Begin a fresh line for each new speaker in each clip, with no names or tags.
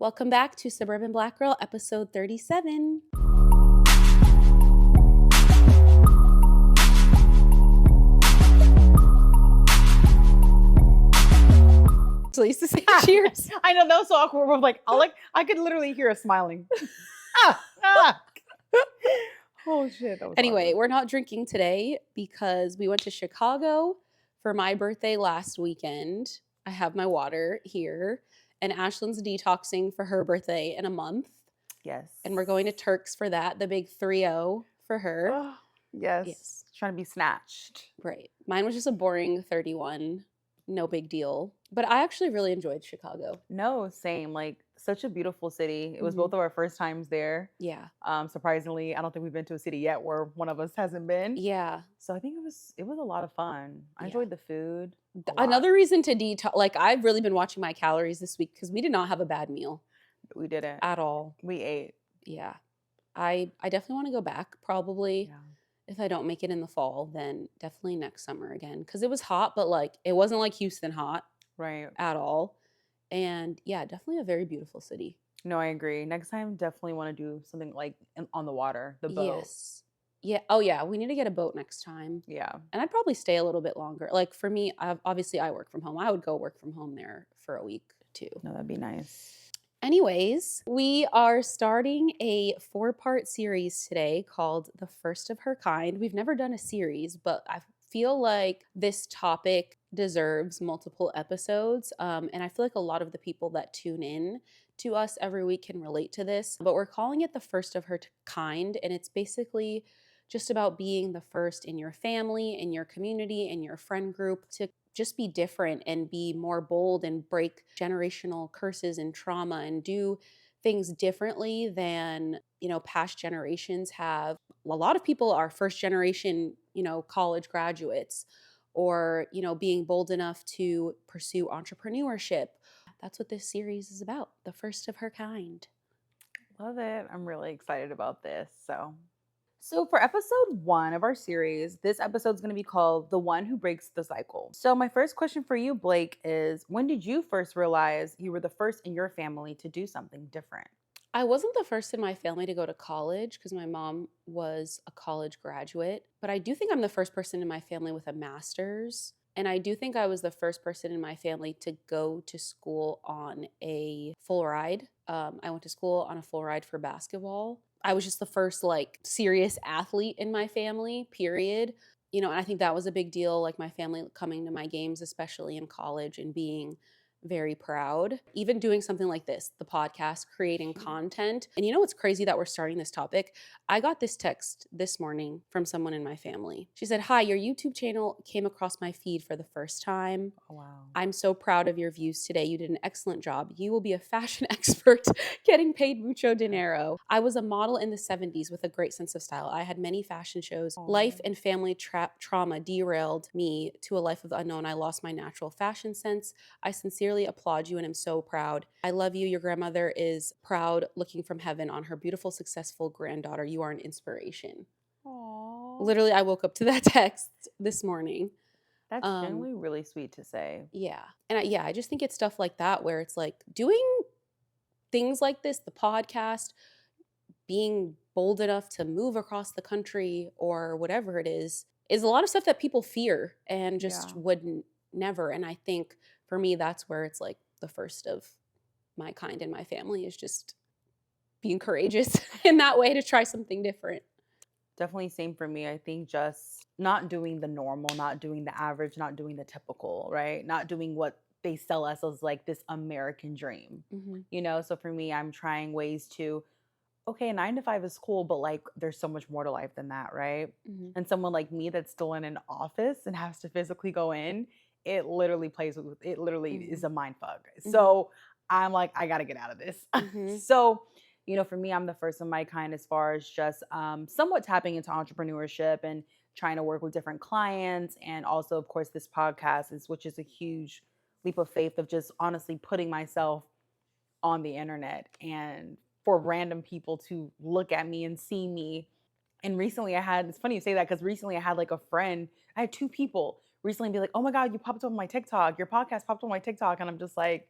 Welcome back to Suburban Black Girl, episode 37. So I used to say cheers.
I know, that was so awkward. We're like, I could literally hear us smiling. Oh shit. That was
Anyway,
awkward.
we're not drinking today because we went to Chicago for my birthday last weekend. I have my water here, and Ashlyn's detoxing for her birthday in a month.
Yes.
And we're going to Turks for that, the big 3-0 for her.
Oh, yes. Trying to be snatched.
Right. Mine was just a boring 31. No big deal. But I actually really enjoyed Chicago.
No, same. Like, such a beautiful city. It was both of our first times there.
Yeah.
Surprisingly, I don't think we've been to a city yet where one of us hasn't been.
Yeah.
So I think it was a lot of fun. I enjoyed the food.
Another reason to detox, like I've really been watching my calories this week because we did not have a bad meal.
We didn't.
At all.
We ate.
Yeah. I definitely want to go back probably.
Yeah.
If I don't make it in the fall, then definitely next summer again. Because it was hot, but like it wasn't like Houston hot.
Right.
At all. And yeah, definitely a very beautiful city.
No, I agree. Next time, definitely want to do something like on the water, the boat.
Yes. Yeah. Oh yeah, we need to get a boat next time.
Yeah.
And I'd probably stay a little bit longer. Like for me, obviously I work from home. I would go work from home there for a week too.
No, that'd be nice.
Anyways, we are starting a 4-part series today called The First of Her Kind. We've never done a series, but I feel like this topic deserves multiple episodes. And I feel like a lot of the people that tune in to us every week can relate to this. But we're calling it The First of Her Kind. And it's basically just about being the first in your family, in your community, in your friend group to just be different and be more bold and break generational curses and trauma and do things differently than, past generations have. A lot of people are first generation, college graduates or, being bold enough to pursue entrepreneurship. That's what this series is about, the first of her kind.
Love it. I'm really excited about this. So for episode 1 of our series, this episode is going to be called The One Who Breaks the Cycle. So my first question for you, Blake, is when did you first realize you were the first in your family to do something different?
I wasn't the first in my family to go to college because my mom was a college graduate, but I do think I'm the first person in my family with a master's. And I do think I was the first person in my family to go to school on a full ride. I went to school on a full ride for basketball. I was just the first serious athlete in my family, period. And I think that was a big deal, like my family coming to my games, especially in college, and being very proud. Even doing something like this, the podcast, creating content. And what's crazy that we're starting this topic? I got this text this morning from someone in my family. She said, "Hi, your YouTube channel came across my feed for the first time.
Oh, wow.
I'm so proud of your views today. You did an excellent job. You will be a fashion expert getting paid mucho dinero. I was a model in the 70s with a great sense of style. I had many fashion shows. Life and family trauma derailed me to a life of the unknown. I lost my natural fashion sense. I sincerely applaud you and am so proud. I love you. Your grandmother is proud, looking from heaven on her beautiful, successful granddaughter. You are an inspiration."
Aww.
Literally, I woke up to that text this morning.
That's genuinely really sweet to say.
Yeah. And I just think it's stuff like that where it's like doing things like this, the podcast, being bold enough to move across the country or whatever it is a lot of stuff that people fear and just wouldn't never. And I think for me, that's where it's like the first of my kind in my family is just being courageous in that way to try something different.
Definitely same for me. I think just not doing the normal, not doing the average, not doing the typical, right? Not doing what they sell us as like this American dream, So for me, I'm trying ways to, okay, 9 to 5 is cool, but like there's so much more to life than that, right? And someone like me that's still in an office and has to physically go in, it literally is a mind fuck. So I'm like, I got to get out of this. So, for me, I'm the first of my kind as far as just somewhat tapping into entrepreneurship and trying to work with different clients. And also, of course, this podcast which is a huge leap of faith of just honestly putting myself on the internet and for random people to look at me and see me. And recently it's funny you say that because recently I had like a friend, I had 2 people recently be like, "Oh my God, you popped up on my TikTok. Your podcast popped on my TikTok." And I'm just like,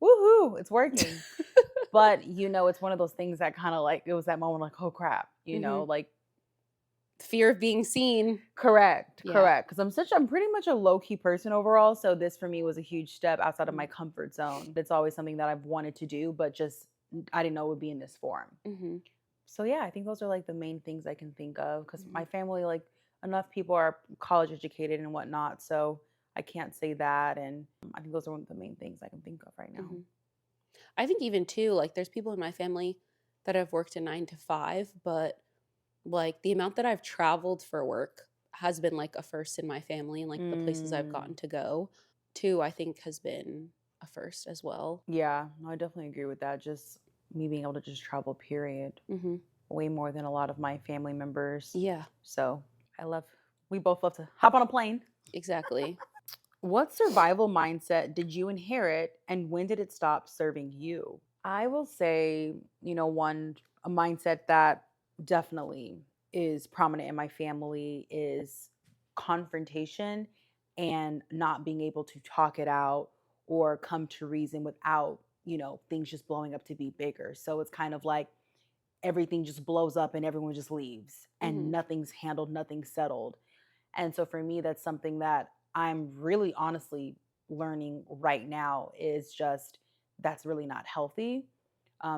woohoo, it's working. But, it's one of those things that kinda, like it was that moment like, "Oh, crap,"
Mhm.
like
Fear of being seen.
correct,
Yeah.
correct. Because 'cause I'm pretty much a low-key person overall, so this for me was a huge step outside of my
Mhm.
comfort zone. It's always something that I've wanted to do, but just I didn't know it would be in this form.
Mhm.
So, yeah, I think those are, like, the main things I can think of. Because
Mhm.
my family, like, enough people are college educated and whatnot, so I can't say that, and I think those are one of the main things I can think of right now.
Mhm. I think even too, like, there's people in my family that have worked a 9 to 5, but, like, the amount that I've traveled for work has been, like, a first in my family, and, like, the places I've
Mm.
gotten to go too, I think has been a first as well.
Yeah, no, I definitely agree with that. Just me being able to just travel, period,
Mhm.
way more than a lot of my family members.
Yeah,
So I love, we both love to hop on a plane.
exactly.
What survival mindset did you inherit and when did it stop serving you? I will say, a mindset that definitely is prominent in my family is confrontation and not being able to talk it out or come to reason without, things just blowing up to be bigger. So it's kind of like everything just blows up and everyone just leaves and
Mhm.
nothing's handled, nothing's settled. And so for me, that's something that I'm really honestly learning right now is just that's really not healthy.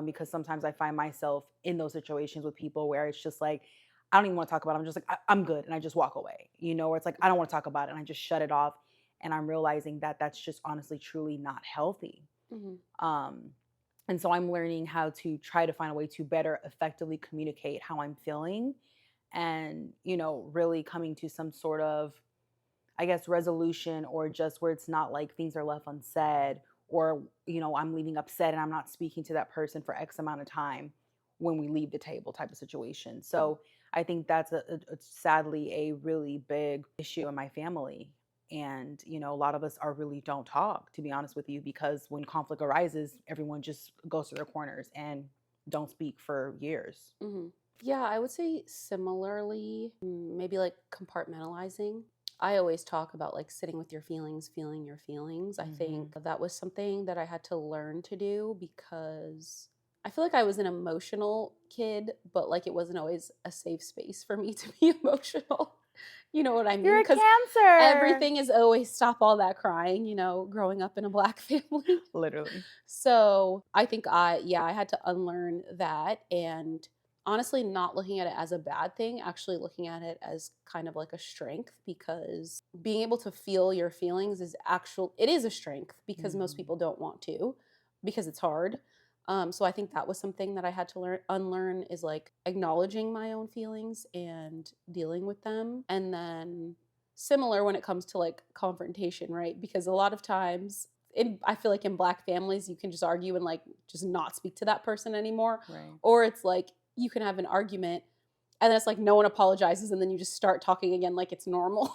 Because sometimes I find myself in those situations with people where it's just like, I don't even want to talk about it. I'm just like, I'm good. And I just walk away, where it's like, I don't want to talk about it. And I just shut it off. And I'm realizing that that's just honestly, truly not healthy.
Mhm.
Um, and so I'm learning how to try to find a way to better effectively communicate how I'm feeling and, really coming to some sort of, I guess, resolution or just where it's not like things are left unsaid or, I'm leaving upset and I'm not speaking to that person for X amount of time when we leave the table type of situation. So I think that's sadly a really big issue in my family. And, a lot of us are really don't talk, to be honest with you, because when conflict arises, everyone just goes to their corners and don't speak for years.
Mhm. Yeah, I would say similarly, maybe like compartmentalizing. I always talk about like sitting with your feelings, feeling your feelings. I
Hmm.
think that was something that I had to learn to do because I feel like I was an emotional kid, but like it wasn't always a safe space for me to be emotional. You know what I
You're
mean?
a
Because
Cancer.
everything is always stop all that crying, growing up in a Black family.
Literally.
So I think yeah, I had to unlearn that and honestly not looking at it as a bad thing, actually looking at it as kind of like a strength because being able to feel your feelings it is a strength because most
Mhm.
people don't want to because it's hard. So I think that was something that I had to unlearn is like acknowledging my own feelings and dealing with them. And then similar when it comes to like confrontation, right? Because a lot of times I feel like in Black families, you can just argue and like just not speak to that person anymore.
Right.
Or it's like you can have an argument and then it's like no one apologizes and then you just start talking again like it's normal.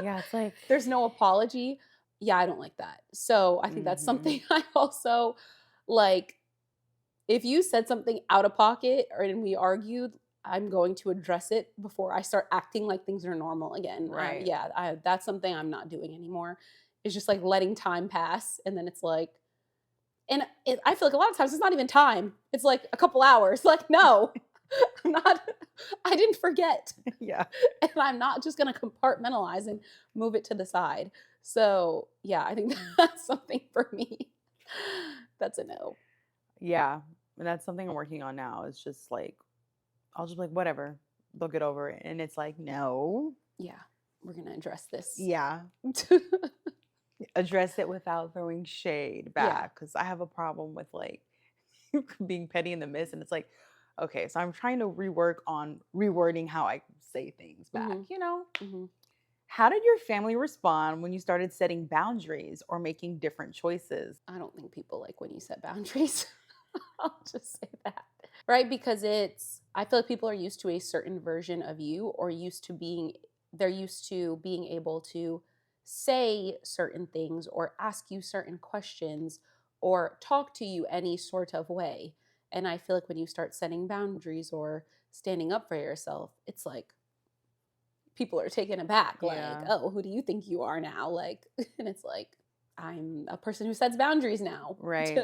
Yeah, it's like
There's no apology. Yeah, I don't like that. So I think that's
mhm.
something I also like. If you said something out of pocket or and we argued, I'm going to address it before I start acting like things are normal again.
Right.
Yeah, that's something I'm not doing anymore. It's just like letting time pass, and then it's like, I feel like a lot of times it's not even time. It's like a couple hours. Like, no, I'm not. I didn't forget,
Yeah.
and I'm not just going to compartmentalize and move it to the side. So yeah, I think that's something for me. That's a no.
Yeah. And that's something I'm working on now. It's just like I'll just be like, whatever. They'll get over it. And it's like, no.
Yeah, we're gonna address this.
Yeah. Address it without throwing shade
Yeah.
back. Cause I have a problem with like being petty in the midst. And it's like, okay, so I'm trying to rework on rewording how I say things back,
Mhm. Mhm.
How did your family respond when you started setting boundaries or making different choices?
I don't think people like when you set boundaries. I'll just say that. Right? Because I feel like people are used to a certain version of you or they're used to being able to say certain things or ask you certain questions or talk to you any sort of way. And I feel like when you start setting boundaries or standing up for yourself, it's like people are taken aback, like,
Yeah.
"Oh, who do you think you are now?" Like, and it's like, I'm a person who sets boundaries now.
Right.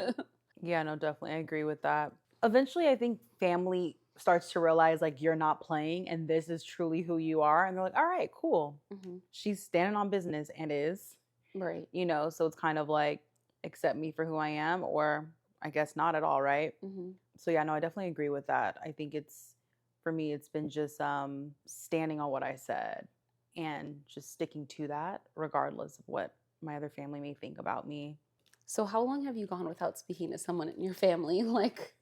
Yeah, no, definitely. I agree with that. Eventually, I think family starts to realize like you're not playing and this is truly who you are. And they're like, all right, cool.
Hmm.
She's standing on business and is,
Right.
so it's kind of like accept me for who I am, or I guess not at all, right?
Hmm.
So yeah, no, I definitely agree with that. I think it's for me, it's been just standing on what I said and just sticking to that, regardless of what my other family may think about me.
So how long have you gone without speaking to someone in your family, like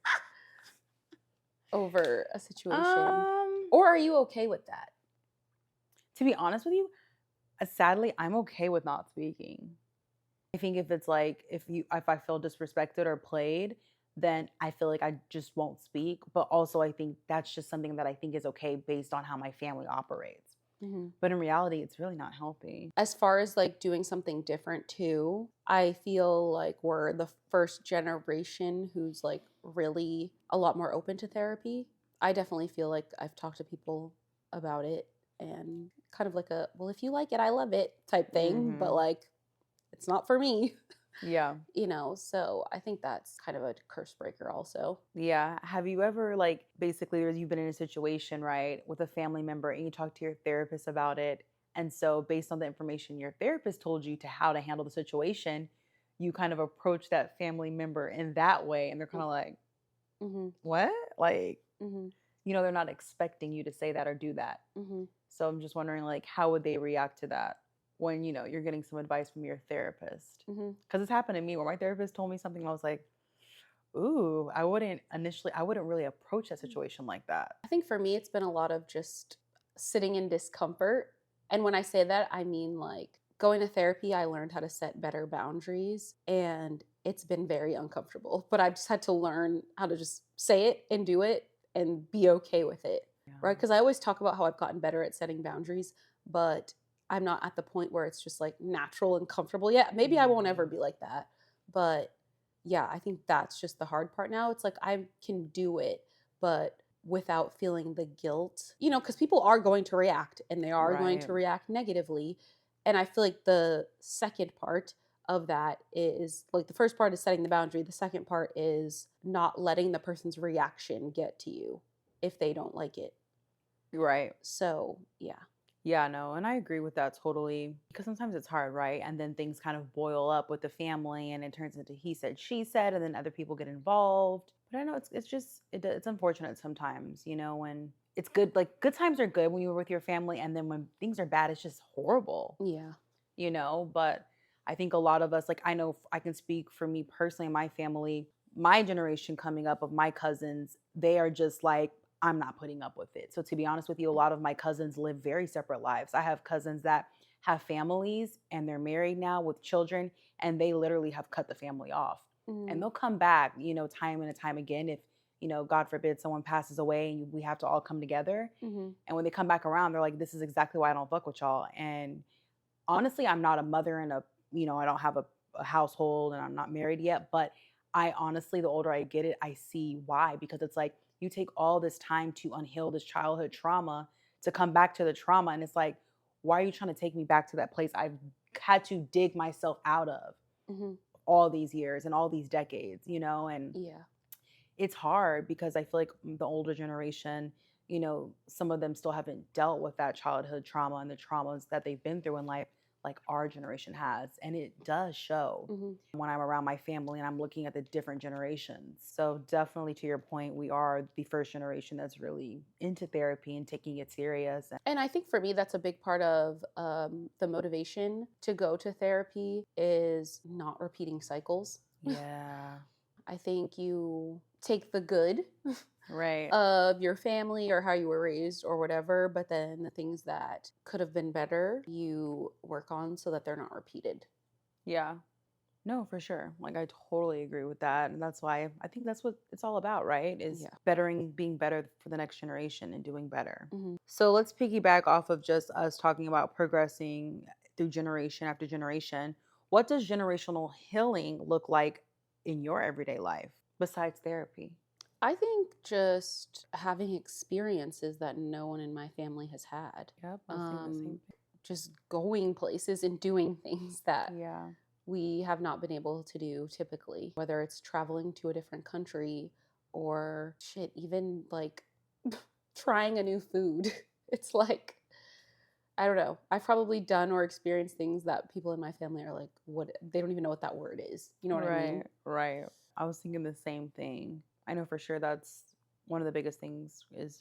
over a situation?
Um,
Or are you okay with that?
to be honest with you, sadly, I'm okay with not speaking. I think if it's like if I feel disrespected or played, then I feel like I just won't speak. But also I think that's just something that I think is okay based on how my family operates.
Mhm.
But in reality, it's really not healthy.
As far as like doing something different too, I feel like we're the first generation who's like really a lot more open to therapy. I definitely feel like I've talked to people about it and kind of like a, well, if you like it, I love it type thing, but
Mhm.
like it's not for me,
Yeah.
so I think that's kind of a curse breaker also.
Yeah. Have you ever like basically you've been in a situation, right, with a family member and you talk to your therapist about it. And so based on the information your therapist told you to how to handle the situation, you kind of approach that family member in that way and they're kind of like,
Mm-hmm.
"What?" Like,
Mm-hmm.
they're not expecting you to say that or do that.
Mm-hmm.
So I'm just wondering like how would they react to that when, you're getting some advice from your therapist?
Mm-hmm.
Cuz it's happened to me where my therapist told me something and I was like, "Ooh, I wouldn't really approach that situation like that."
I think for me, it's been a lot of just sitting in discomfort. And when I say that, I mean like going to therapy, I learned how to set better boundaries and it's been very uncomfortable. But I've just had to learn how to just say it and do it and be okay with it. Right.
Yeah.
Because I always talk about how I've gotten better at setting boundaries, but I'm not at the point where it's just like natural and comfortable yet. Maybe I won't ever
Mhm.
be like that. But yeah, I think that's just the hard part now. It's like I can do it, but without feeling the guilt, because people are going to react and they are going
Right.
to react negatively. And I feel like the second part of that is like the first part is setting the boundary. The second part is not letting the person's reaction get to you if they don't like it.
Right.
So, yeah.
Yeah, no, and I agree with that totally because sometimes it's hard, right? And then things kind of boil up with the family and it turns into he said, she said, and then other people get involved. But I know it's just it's unfortunate sometimes, when it's good like good times are good when you're with your family and then when things are bad it's just horrible,
Yeah.
but I think a lot of us like I know I can speak for me personally and my family, my generation coming up of my cousins, they are just like I'm not putting up with it. So to be honest with you, a lot of my cousins live very separate lives. I have cousins that have families and they're married now with children and they literally have cut the family off. And
Mm-hmm.
they'll come back, time and time again if, God forbid someone passes away and we have to all come together.
Mm-hmm.
And when they come back around, they're like, this is exactly why I don't fuck with y'all. And honestly, I'm not a mother and I don't have a household and I'm not married yet, but I honestly, the older I get it, I see why because it's like you take all this time to unheal this childhood trauma to come back to the trauma and it's like why are you trying to take me back to that place I've had to dig myself out of
Mm-hmm.
all these years and all these decades, and
Yeah.
it's hard because I feel like the older generation, some of them still haven't dealt with that childhood trauma and the traumas that they've been through in life, like our generation has. And it does show
Mm-hmm.
when I'm around my family and I'm looking at the different generations. So, definitely to your point, we are the first generation that's really into therapy and taking it serious.
And I think for me, that's a big part of the motivation to go to therapy is not repeating cycles.
Yeah,
I think you take the good
right.
of your family or how you were raised or whatever, but then the things that could have been better, you work on so that they're not repeated.
Yeah. No, for sure. Like I totally agree with that. And that's why I think that's what it's all about, right? Is
Yeah.
bettering being better for the next generation and doing better.
Hmm.
So let's piggyback off of just us talking about progressing through generation after generation. What does generational healing look like in your everyday life besides therapy?
I think just having experiences that no one in my family has had.
Yep, I was thinking the
Um,
same thing.
just going places and doing things that
Yeah.
we have not been able to do typically, whether it's traveling to a different country or shit, even like trying a new food. It's like, I don't know. I've probably done or experienced things that people in my family are like, what? They don't even know what that word is. You know what I
Right,
mean?
right. I was thinking the same thing. I know for sure that's one of the biggest things is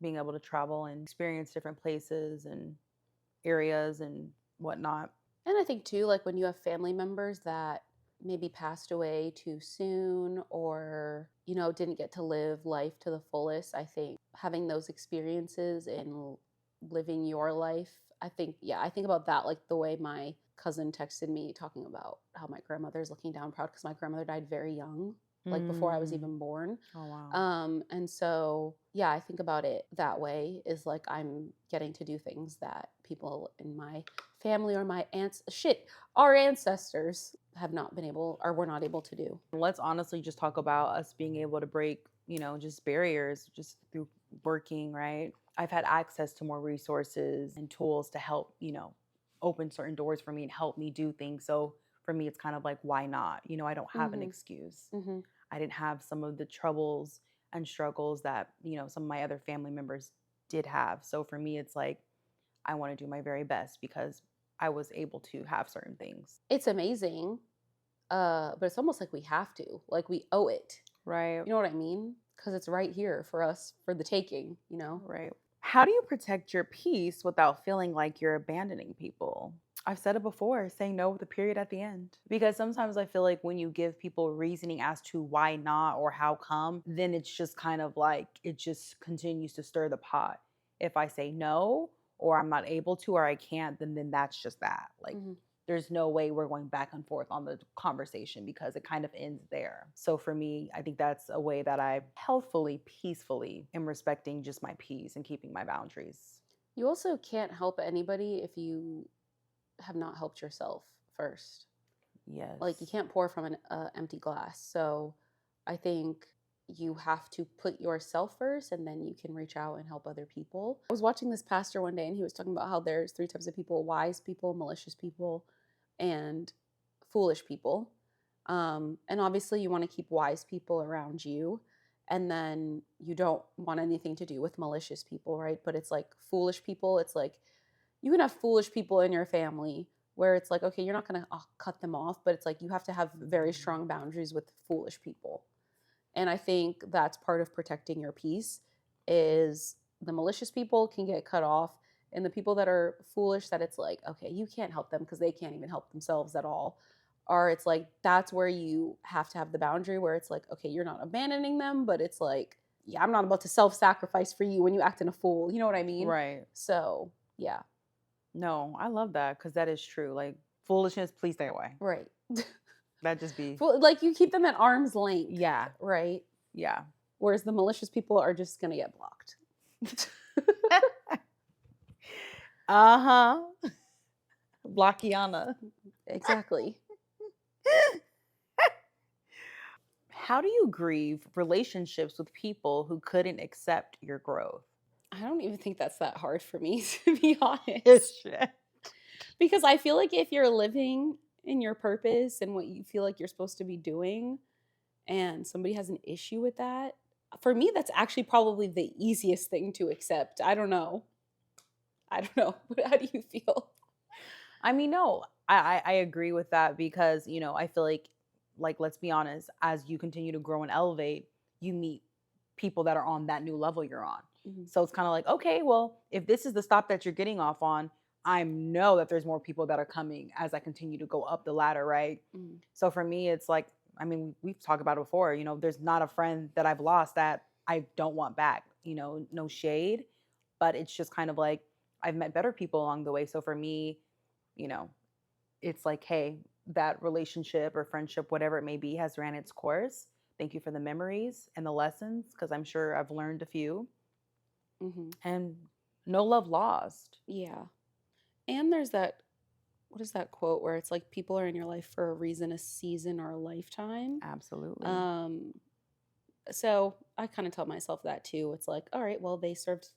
being able to travel and experience different places and areas and whatnot.
And I think too, like when you have family members that maybe passed away too soon or, didn't get to live life to the fullest, I think having those experiences and living your life, I think, yeah, I think about that like the way my cousin texted me talking about how my grandmother's looking down proud because my grandmother died very young, like before I was
Mm.
even born.
Oh wow.
And so, yeah, I think about it that way is like I'm getting to do things that people in my family or my our ancestors have not been able or were not able to do.
Let's honestly just talk about us being able to break, just barriers just through working, right? I've had access to more resources and tools to help, open certain doors for me and help me do things. So for me, it's kind of like, why not? I don't have an
Mm-hmm.
excuse.
Mm-hmm.
I didn't have some of the troubles and struggles that, some of my other family members did have. So for me, it's like, I want to do my very best because I was able to have certain things.
It's amazing, but it's almost like we have to, like we owe it.
Right.
You know what I mean? Because it's right here for us for the taking.
Right. How do you protect your peace without feeling like you're abandoning people? I've said it before, say no with a period at the end. Because sometimes I feel like when you give people reasoning as to why not or how come, then it's just kind of like it just continues to stir the pot. If I say no or I'm not able to or I can't, then that's just that. Like
Mm-hmm.
there's no way we're going back and forth on the conversation because it kind of ends there. So for me, I think that's a way that I healthfully, peacefully am respecting just my peace and keeping my boundaries.
You also can't help anybody if you have not helped yourself first. Like you
Yes.
can't pour from an empty glass. So I think you have to put yourself first and then you can reach out and help other people. I was watching this pastor one day and he was talking about how there's three types of people: wise people, malicious people, and foolish people. And obviously, you want to keep wise people around you. And then you don't want anything to do with malicious people, right? But it's like foolish people. It's like you can have foolish people in your family where it's like, okay, you're not going to cut them off, but it's like you have to have very strong boundaries with foolish people. And I think that's part of protecting your peace is the malicious people can get cut off and the people that are foolish that it's like, okay, you can't help them because they can't even help themselves at all. Or it's like that's where you have to have the boundary where it's like, okay, you're not abandoning them, but it's like, yeah, I'm not about to self-sacrifice for you when you act in a fool. You know what I mean?
Right.
So, yeah.
No, I love that because that is true. Like foolishness, please stay away.
Right.
That just be,
Like you keep them at arm's length,
yeah,
right?
yeah.
Whereas the malicious people are just going to get blocked.
Uh huh. Blockiana.
Exactly.
How do you grieve relationships with people who couldn't accept your growth?
I don't even think that's that hard for me, to be
It's
honest.
shit.
Because I feel like if you're living in your purpose and what you feel like you're supposed to be doing, and somebody has an issue with that, for me, that's actually probably the easiest thing to accept. I don't know. I don't know. How do you feel?
I mean, no, I agree with that because, I feel like, let's be honest, as you continue to grow and elevate, you meet people that are on that new level you're on.
Mhm.
So it's kind of like, okay, well, if this is the stop that you're getting off on, I know that there's more people that are coming as I continue to go up the ladder, right?
Mhm.
So for me, it's like, I mean, we've talked about it before, there's not a friend that I've lost that I don't want back, no shade, but it's just kind of like I've met better people along the way. So for me, you know, it's like, hey, that relationship or friendship, whatever it may be, has ran its course. Thank you for the memories and the lessons, because I'm sure I've learned a few.
Mhm.
And no love lost.
Yeah. And there's that, what is that quote where it's like people are in your life for a reason, a season, or a lifetime.
Absolutely.
Um, so I kind of tell myself that too. It's like, all right, well, they served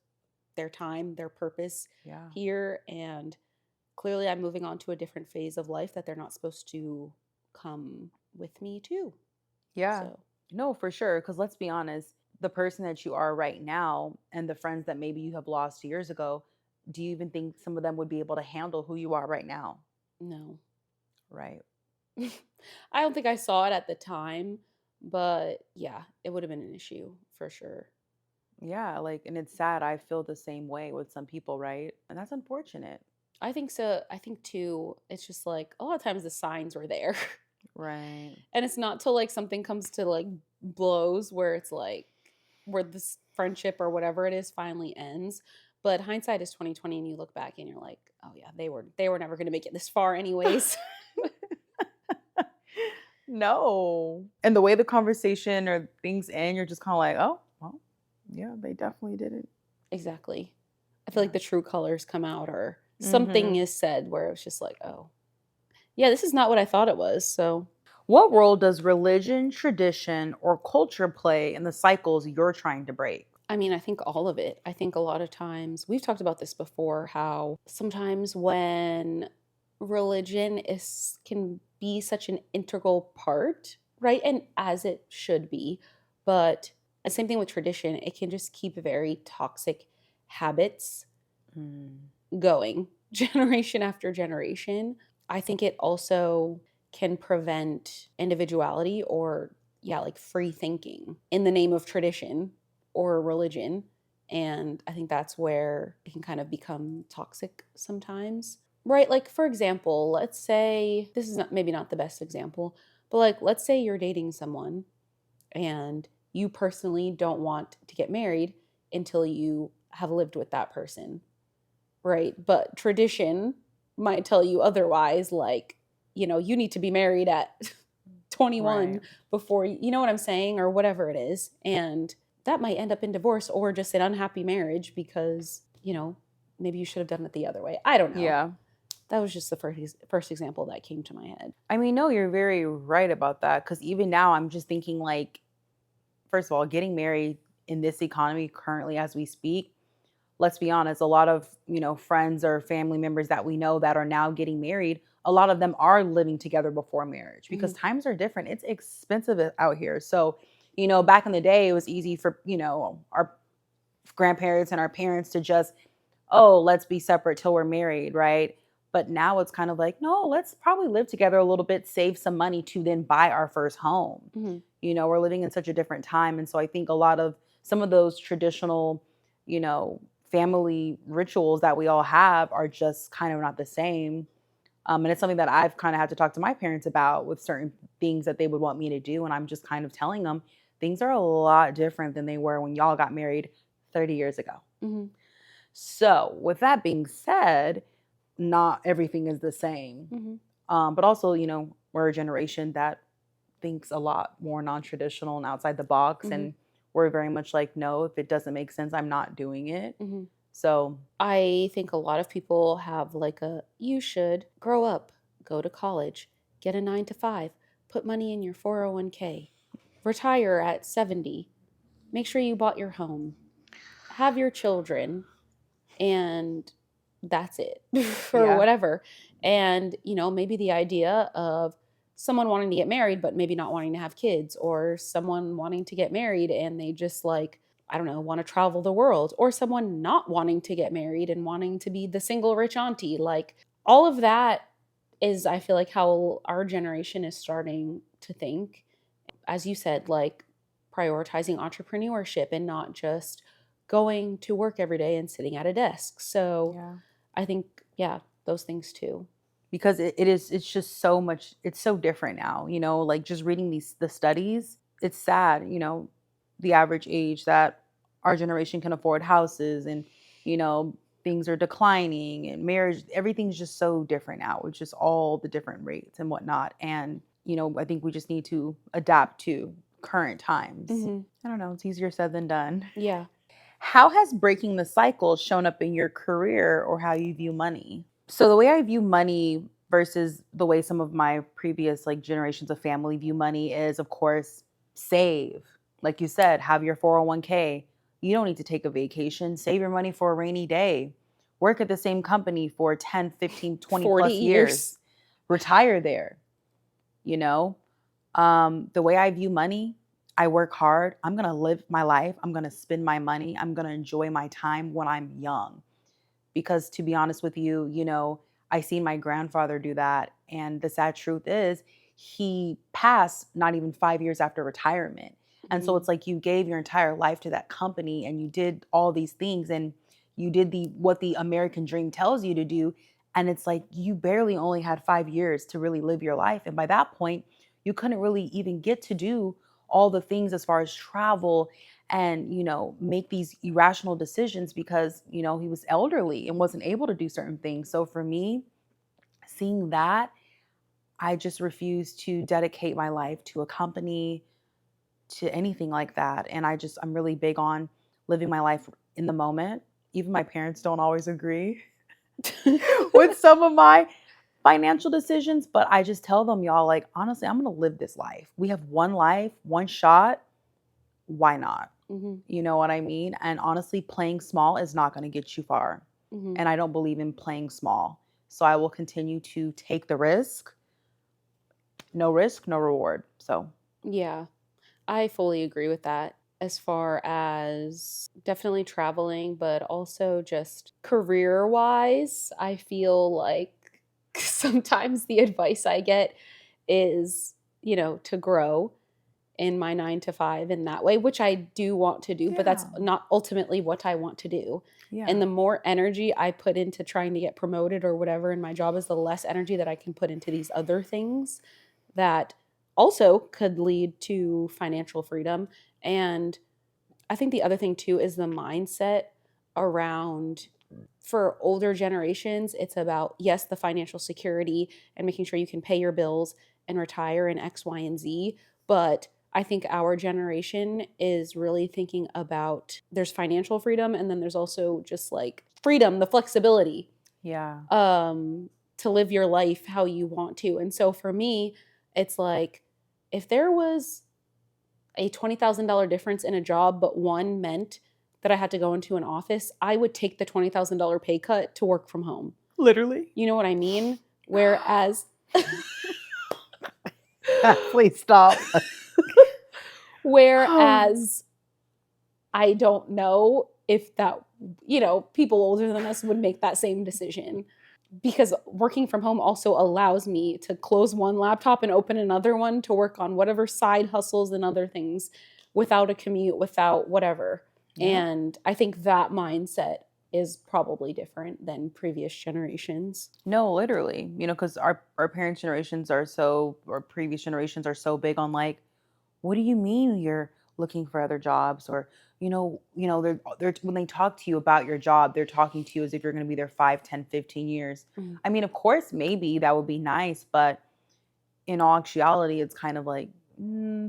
their time, their purpose
Yeah.
here, and clearly I'm moving on to a different phase of life that they're not supposed to come with me to.
Yeah.
So,
No, for sure. Because let's be honest, the person that you are right now and the friends that maybe you have lost years ago, do you even think some of them would be able to handle who you are right now?
no.
Right.
I don't think I saw it at the time, but yeah, it would have been an issue for sure.
Yeah. Like, and it's sad. I feel the same way with some people, right? And that's unfortunate.
I think so. I think too, it's just like a lot of times the signs were there.
Right.
And it's not till like something comes to like blows where it's like where this friendship or whatever it is finally ends. But hindsight is 2020 and you look back and you're like, oh yeah, they were never gonna make it this far anyways.
No. And the way the conversation or things end, you're just kind of like, oh, well, yeah, they definitely didn't.
Exactly. I feel like
Yeah.
the true colors come out or something
Hmm.
is said where it's just like, oh, yeah, this is not what I thought it was. So
What role does religion, tradition, or culture play in the cycles you're trying to break?
I mean, I think all of it. I think a lot of times we've talked about this before how sometimes when religion is can be such an integral part, right? And as it should be, but the same thing with tradition, it can just keep very toxic habits
Mm,
going generation after generation. I think it also can prevent individuality or, yeah, like free thinking in the name of tradition or religion. And I think that's where it can kind of become toxic sometimes. Right? Like, for example, let's say this is not maybe not the best example, but like, let's say you're dating someone and you personally don't want to get married until you have lived with that person, right? But tradition might tell you otherwise, like, you need to be married at 21
right.
before, you know what I'm saying, or whatever it is. And that might end up in divorce or just an unhappy marriage because, maybe you should have done it the other way. I don't know.
Yeah.
That was just the first example that came to my head.
I mean, no, you're very right about that. Because even now, I'm just thinking, like, first of all, getting married in this economy currently as we speak, let's be honest, a lot of, friends or family members that we know that are now getting married, a lot of them are living together before marriage because
Mhm.
times are different. It's expensive out here. So, back in the day, it was easy for, our grandparents and our parents to just, oh, let's be separate till we're married, right? But now it's kind of like, no, let's probably live together a little bit, save some money to then buy our first home.
Mhm.
We're living in such a different time. And so I think a lot of some of those traditional, family rituals that we all have are just kind of not the same. And it's something that I've kind of had to talk to my parents about with certain things that they would want me to do. And I'm just kind of telling them things are a lot different than they were when y'all got married 30 years ago.
Mhm.
So, with that being said, not everything is the same.
Mhm.
But also, we're a generation that thinks a lot more non traditional and outside the box.
Mhm.
And we're very much like, no, if it doesn't make sense, I'm not doing it.
Mhm.
So,
I think a lot of people have like you should grow up, go to college, get a 9 to 5, put money in your 401k, retire at 70, make sure you bought your home, have your children, and that's it or
yeah.
whatever. And, maybe the idea of someone wanting to get married, but maybe not wanting to have kids, or someone wanting to get married and they just like, I don't know, want to travel the world, or someone not wanting to get married and wanting to be the single rich auntie. Like, all of that is, I feel like, how our generation is starting to think. As you said, like prioritizing entrepreneurship and not just going to work every day and sitting at a desk. So
Yeah.
I think, yeah, those things too.
Because it's just so much, it's so different now, like just reading the studies, it's sad, the average age that our generation can afford houses and, you know, things are declining and marriage, everything's just so different now. It's just all the different rates and whatnot. And, I think we just need to adapt to current times.
Hmm.
I don't know, it's easier said than done.
Yeah.
How has breaking the cycle shown up in your career or how you view money? So the way I view money versus the way some of my previous like generations of family view money is, of course, save. Like you said, have your 401k. You don't need to take a vacation. Save your money for a rainy day. work at the same company for 10, 15, 20
40
plus
years.
years, retire there, you know? The way I view money, I work hard. I'm going to live my life. I'm going to spend my money. I'm going to enjoy my time when I'm young. Because to be honest with you, I seen my grandfather do that. And the sad truth is, he passed not even 5 years after retirement. And so
Mhm.
it's like you gave your entire life to that company and you did all these things and you did the what the American dream tells you to do. And it's like you barely only had 5 years to really live your life. And by that point, you couldn't really even get to do all the things as far as travel and make these irrational decisions because he was elderly and wasn't able to do certain things. So for me, seeing that, I just refuse to dedicate my life to a company, to anything like that. And I'm really big on living my life in the moment. Even my parents don't always agree with some of my financial decisions, but I just tell them, y'all, like, honestly, I'm going to live this life. We have one life, one shot. Why not?
Mhm.
You know what I mean? And honestly, playing small is not going to get you far.
Mhm.
And I don't believe in playing small. So I will continue to take the risk. No risk, no reward. So,
Yeah. I fully agree with that as far as definitely traveling, but also just career wise. I feel like sometimes the advice I get is, to grow in my 9 to 5 in that way, which I do want to do, but that's
yeah.
not ultimately what I want to do. And
Yeah.
the more energy I put into trying to get promoted or whatever in my job is the less energy that I can put into these other things that also could lead to financial freedom. And I think the other thing too is the mindset around for older generations, it's about, yes, the financial security and making sure you can pay your bills and retire in X, Y, and Z. But I think our generation is really thinking about there's financial freedom and then there's also just like freedom, the flexibility
Yeah.
um, to live your life how you want to. And so for me, it's like if there was a $20,000 difference in a job, but one meant that I had to go into an office, I would take the $20,000 pay cut to work from home.
Literally.
You know what I mean? Whereas,
Please stop.
whereas I don't know if that, people older than us would make that same decision because working from home also allows me to close one laptop and open another one to work on whatever side hustles and other things without a commute, without whatever.
Yep.
And I think that mindset is probably different than previous generations.
No, literally. Because our parents' generations or previous generations are so big on like, what do you mean you're looking for other jobs? Or, they're when they talk to you about your job, they're talking to you as if you're going to be there 5, 10, 15 years.
Mhm.
I mean, of course, maybe that would be nice, but in all actuality, it's kind of like,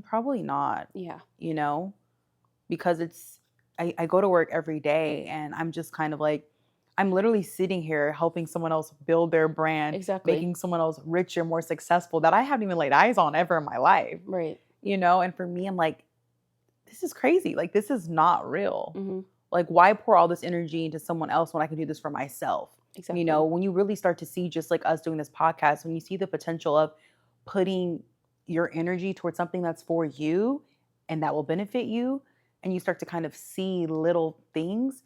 probably not,
Yeah,
you know, because I go to work every day and I'm just kind of like, I'm literally sitting here helping someone else build their brand,
exactly.
making someone else richer, more successful that I haven't even laid eyes on ever in my life,
Right.
And for me, I'm like, this is crazy. Like, this is not real.
Hmm.
Like, why pour all this energy into someone else when I can do this for myself?
Exactly.
When you really start to see, just like us doing this podcast, when you see the potential of putting your energy towards something that's for you and that will benefit you, and you start to kind of see little things,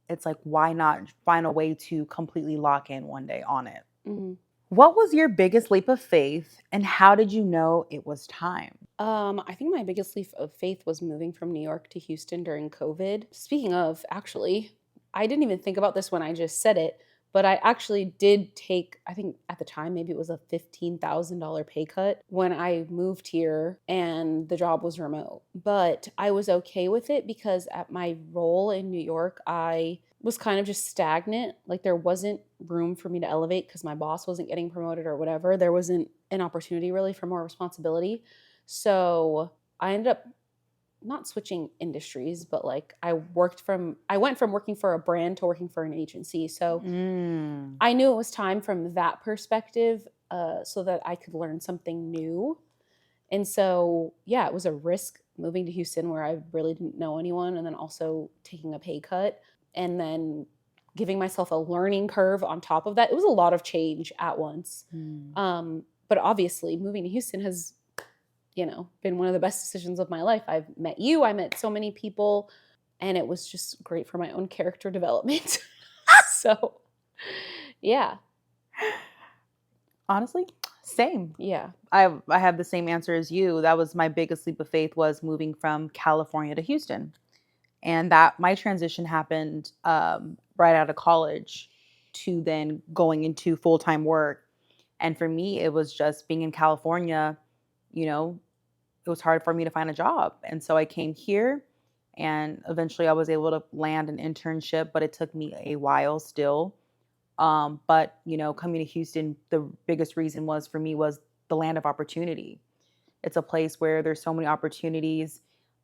it's like, why not find a way to completely lock in one day on it?
Hmm.
What was your biggest leap of faith, and how did you know it was time?
I think my biggest leap of faith was moving from New York to Houston during COVID. Speaking of, actually, I didn't even think about this when I just said it, but I actually did take, I think at the time, maybe it was a $15,000 pay cut when I moved here and the job was remote. But I was okay with it because at my role in New York, I was kind of just stagnant. Like there wasn't room for me to elevate because my boss wasn't getting promoted or whatever. There wasn't an opportunity really for more responsibility. So I ended up not switching industries, but like I went from working for a brand to working for an agency. So
Mm.
I knew it was time from that perspective, so that I could learn something new. And so, yeah, it was a risk moving to Houston where I really didn't know anyone, and then also taking a pay cut. And then giving myself a learning curve on top of that. It was a lot of change at once. But obviously moving to Houston has, been one of the best decisions of my life. I've met you, I met so many people, and it was just great for my own character development. So, yeah.
Honestly, same.
Yeah.
I have the same answer as you. That was my biggest leap of faith, was moving from California to Houston. And that my transition happened right out of college to then going into full-time work. And for me, it was just being in California, you know, it was hard for me to find a job. And so I came here, and eventually I was able to land an internship, but it took me a while still. But coming to Houston, the biggest reason was for me was the land of opportunity. It's a place where there's so many opportunities.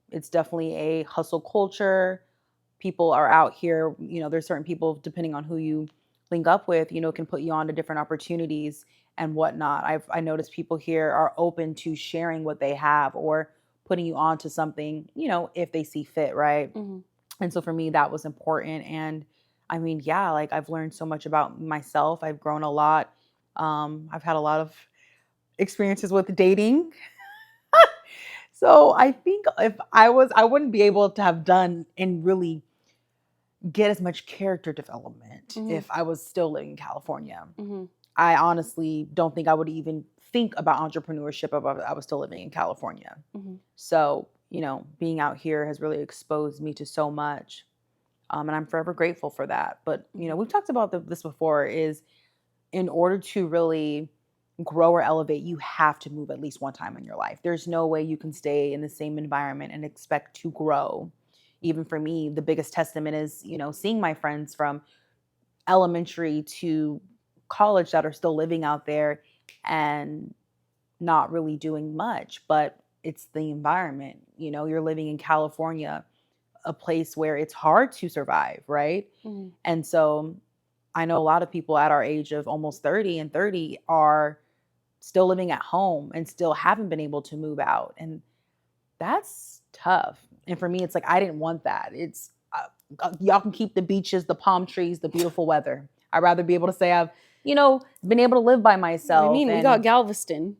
It's definitely a hustle culture. People are out here, there's certain people, depending on who you link up with, can put you on to different opportunities and whatnot. I noticed people here are open to sharing what they have or putting you on to something, if they see fit, right?
Mm-hmm.
And so for me, that was important. And I mean, yeah, like I've learned so much about myself. I've grown a lot. I've had a lot of experiences with dating. So I think if I wouldn't be able to have done and really get as much character development if I was still living in California. I honestly don't think I would even think about entrepreneurship if I was still living in California. So, being out here has really exposed me to so much. And I'm forever grateful for that. But, we've talked about this before, is in order to really grow or elevate, you have to move at least one time in your life. There's no way you can stay in the same environment and expect to grow. Even for me, the biggest testament is, seeing my friends from elementary to college that are still living out there and not really doing much, but it's the environment. You're living in California, a place where it's hard to survive, right? And so I know a lot of people at our age of almost 30 and 30 are still living at home and still haven't been able to move out. And that's tough. And for me, it's like, I didn't want that. It's y'all can keep the beaches, the palm trees, the beautiful weather. I'd rather be able to say I've, been able to live by myself.
I mean, we got Galveston.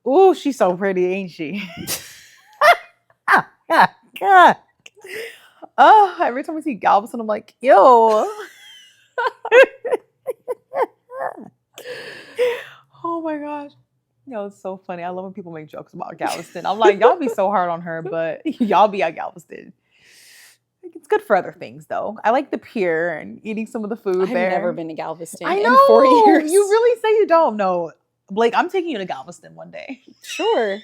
Ooh, she's so pretty, ain't she? God. Oh, every time I see Galveston, I'm like, yo. Oh my gosh. It's so funny. I love when people make jokes about Galveston. I'm like, y'all be so hard on her, but y'all be at Galveston. It's good for other things, though. I like the pier and eating some of the food there.
I've never been to Galveston
in
in 4 years.
You really say you don't know. Blake, I'm taking you to Galveston one day.
Sure.
You're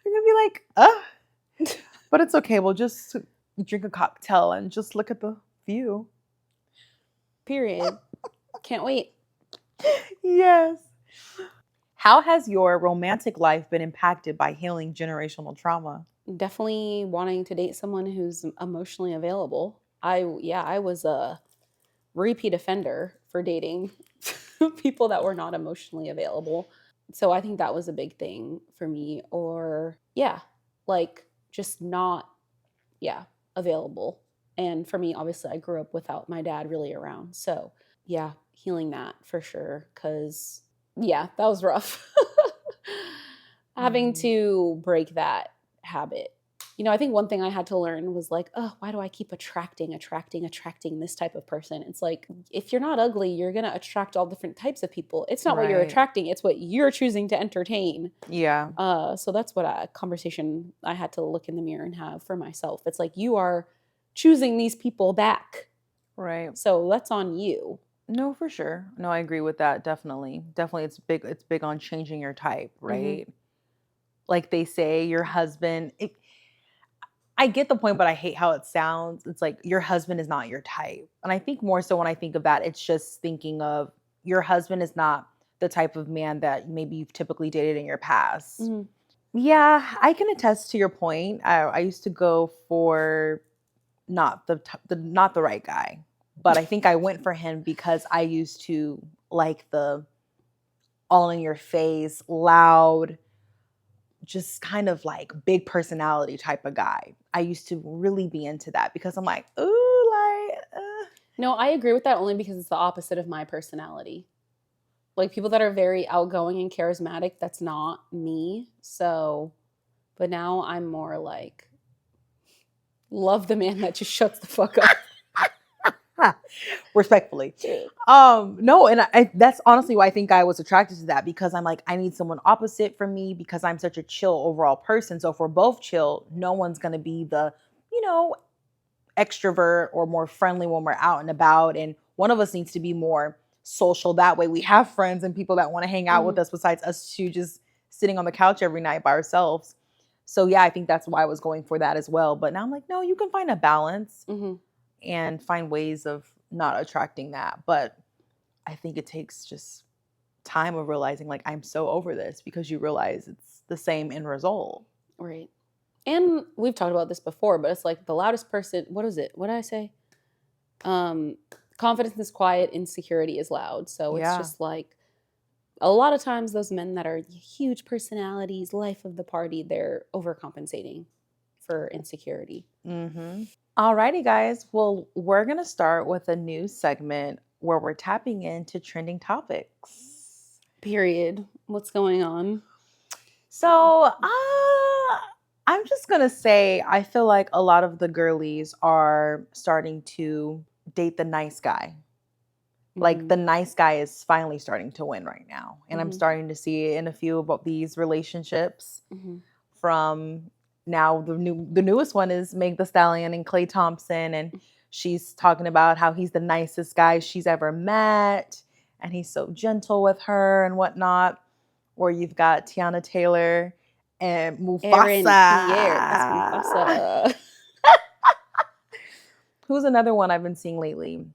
going to be like, but it's okay. We'll just drink a cocktail and just look at the view.
Period. Can't wait.
Yes. How has your romantic life been impacted by healing generational trauma?
Definitely wanting to date someone who's emotionally available. I was a repeat offender for dating people that were not emotionally available. So I think that was a big thing for me. Or just not available. And for me, obviously, I grew up without my dad really around. So yeah, healing that for sure. Because that was rough. Having to break that habit. I think one thing I had to learn was like, oh, why do I keep attracting this type of person? It's like, if you're not ugly, you're going to attract all different types of people. It's not what you're attracting. It's what you're choosing to entertain.
Yeah.
So that's what a conversation I had to look in the mirror and have for myself. It's like, you are choosing these people back.
Right.
So that's on you.
No, for sure. No, I agree with that. Definitely. Definitely. It's big on changing your type, right? Like they say, your husband, I get the point, but I hate how it sounds. It's like your husband is not your type. And I think more so when I think of that, it's just thinking of your husband is not the type of man that maybe you've typically dated in your past. Yeah, I can attest to your point. I used to go for not not the right guy, but I think I went for him because I used to like the all in your face, loud, just kind of like big personality type of guy. I used to really be into that because I'm like, ooh, like,
No, I agree with that only because it's the opposite of my personality. Like people that are very outgoing and charismatic, that's not me. So, but now I'm more like, love the man that just shuts the fuck up.
Respectfully.
Dude.
No, and that's honestly why I think I was attracted to that, because I'm like, I need someone opposite from me because I'm such a chill overall person. So if we're both chill, no one's gonna be the, you know, extrovert or more friendly when we're out and about. And one of us needs to be more social. That way we have friends and people that want to hang out with us besides us two just sitting on the couch every night by ourselves. So yeah, I think that's why I was going for that as well. But now I'm like, no, you can find a balance and find ways of not attracting that. But I think it takes just time of realizing like I'm so over this, because you realize it's the same end result.
Right. And we've talked about this before, but it's like the loudest person, what is it? What did I say? Confidence is quiet, insecurity is loud. So it's just like a lot of times those men that are huge personalities, life of the party, they're overcompensating for insecurity.
Alrighty, guys. Well, we're going to start with a new segment where we're tapping into trending topics.
Period. What's going on?
So, I'm just going to say, I feel like a lot of the girlies are starting to date the nice guy. Like the nice guy is finally starting to win right now. And I'm starting to see it in a few of these relationships from now. The newest one is Meg Thee Stallion and Klay Thompson. And she's talking about how he's the nicest guy she's ever met. And he's so gentle with her and whatnot. Or you've got Tiana Taylor and Mufasa.
Aaron Pierre. That's Mufasa.
Who's another one I've been seeing lately?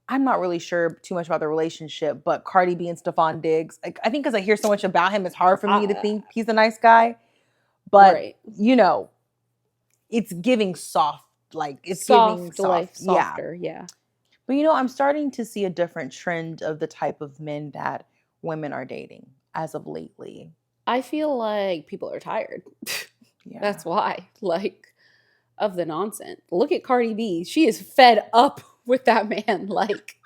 I'm not really sure too much about the relationship, but Cardi B and Stephon Diggs. I think because I hear so much about him, it's hard for me to think he's a nice guy. But, you know, it's giving soft, like it's giving soft.
Life, softer, yeah.
But, you know, I'm starting to see a different trend of the type of men that women are dating as of lately.
I feel like people are tired. Yeah. That's why, like, of the nonsense. Look at Cardi B. She is fed up with that man, like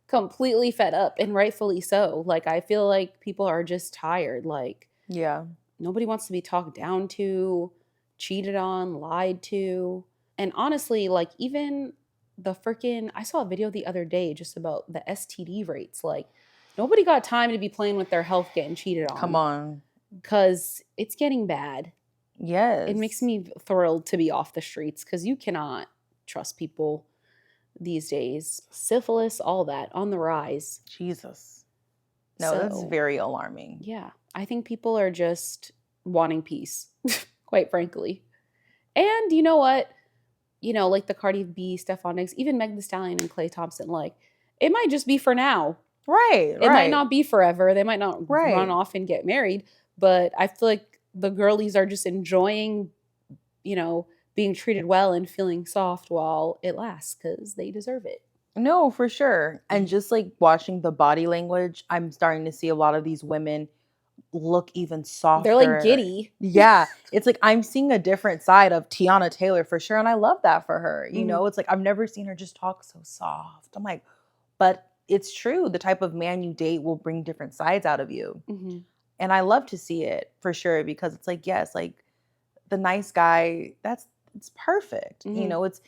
completely fed up, and rightfully so. Like, I feel like people are just tired. Like, nobody wants to be talked down to, cheated on, lied to. And honestly, like, even the freaking, I saw a video the other day just about the STD rates. Like, nobody got time to be playing with their health getting cheated on.
Come on.
Because it's getting bad.
Yes.
It makes me thrilled to be off the streets because you cannot trust people these days. Syphilis, all that on the rise.
Jesus. No, that's very alarming.
Yeah. I think people are just wanting peace, quite frankly. And you know what? You know, like the Cardi B, Stephon Diggs, even Meg Thee Stallion and Klay Thompson, like, it might just be for now.
Right.
It might not be forever. They might not run off and get married. But I feel like the girlies are just enjoying, you know, being treated well and feeling soft while it lasts because they deserve it.
No, for sure. And just like watching the body language, I'm starting to see a lot of these women look even softer.
They're like giddy.
Yeah. It's like I'm seeing a different side of Tiana Taylor for sure. And I love that for her. You know, it's like I've never seen her just talk so soft. I'm like, but it's true. The type of man you date will bring different sides out of you. And I love to see it for sure, because it's like, yes, like the nice guy, it's perfect. You know, it's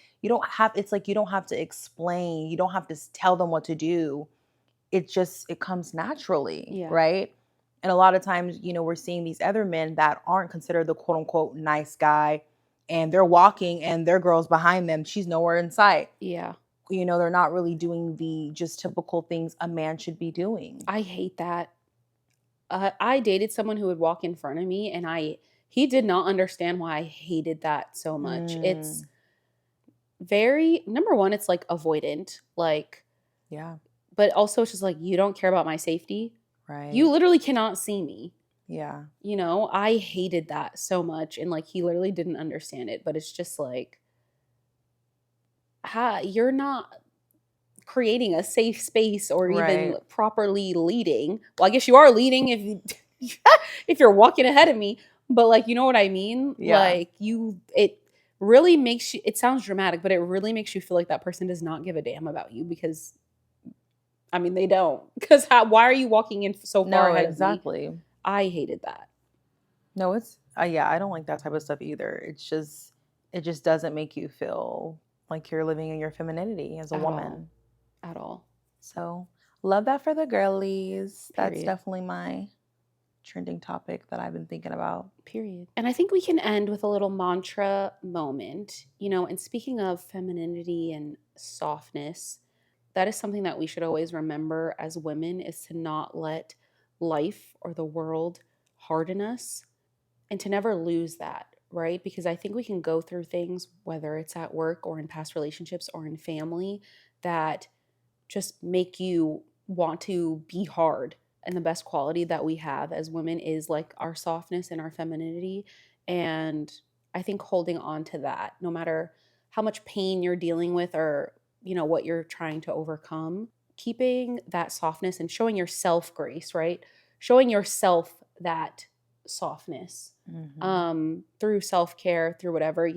like you don't have to explain. You don't have to tell them what to do. It comes naturally, right? And a lot of times, you know, we're seeing these other men that aren't considered the quote unquote nice guy, and they're walking and their girl's behind them. She's nowhere in sight. Yeah. You know, they're not really doing the just typical things a man should be doing.
I hate that. I dated someone who would walk in front of me, and he did not understand why I hated that so much. It's very, number one, it's like avoidant, like, but also it's just like, you don't care about my safety. Right. You literally cannot see me. Yeah. You know, I hated that so much. And like, he literally didn't understand it, but it's just like, you're not creating a safe space or even properly leading. Well, I guess you are leading if you're walking ahead of me, but like, you know what I mean? Yeah. Like really makes you, it sounds dramatic, but it really makes you feel like that person does not give a damn about you because, I mean, they don't. Because why are you walking in so far
No,
ahead of me?
exactly.
I hated that
No, it's yeah, I don't like that type of stuff either. It just doesn't make you feel like you're living in your femininity as a
at all.
woman.
At all.
So, love that for the girlies. That's
Period.
definitely my trending topic that I've been thinking about.
Period. And I think we can end with a little mantra moment. And speaking of femininity and softness, that is something that we should always remember as women, is to not let life or the world harden us, and to never lose that, right? Because I think we can go through things, whether it's at work or in past relationships or in family, that just make you want to be hard. And the best quality that we have as women is like our softness and our femininity. And I think holding on to that, no matter how much pain you're dealing with, or what you're trying to overcome, keeping that softness and showing yourself grace, right? Showing yourself that softness,
Hmm.
through self-care, through whatever,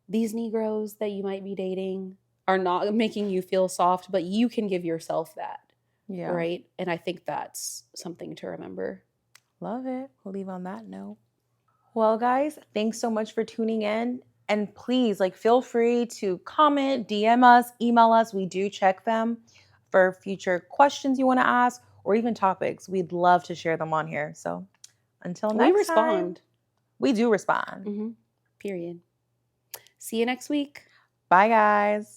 these Negroes that you might be dating are not making you feel soft, but you can give yourself that,
Yeah,
right? And I think that's something to remember.
love it. We'll leave on that note. Well, guys, thanks so much for tuning in. And please, like, feel free to comment, DM us, email us. We do check them for future questions you want to ask or even topics. We'd love to share them on here. So until
We
next time,
respond.
we do respond.
Period. See you next week.
Bye, guys.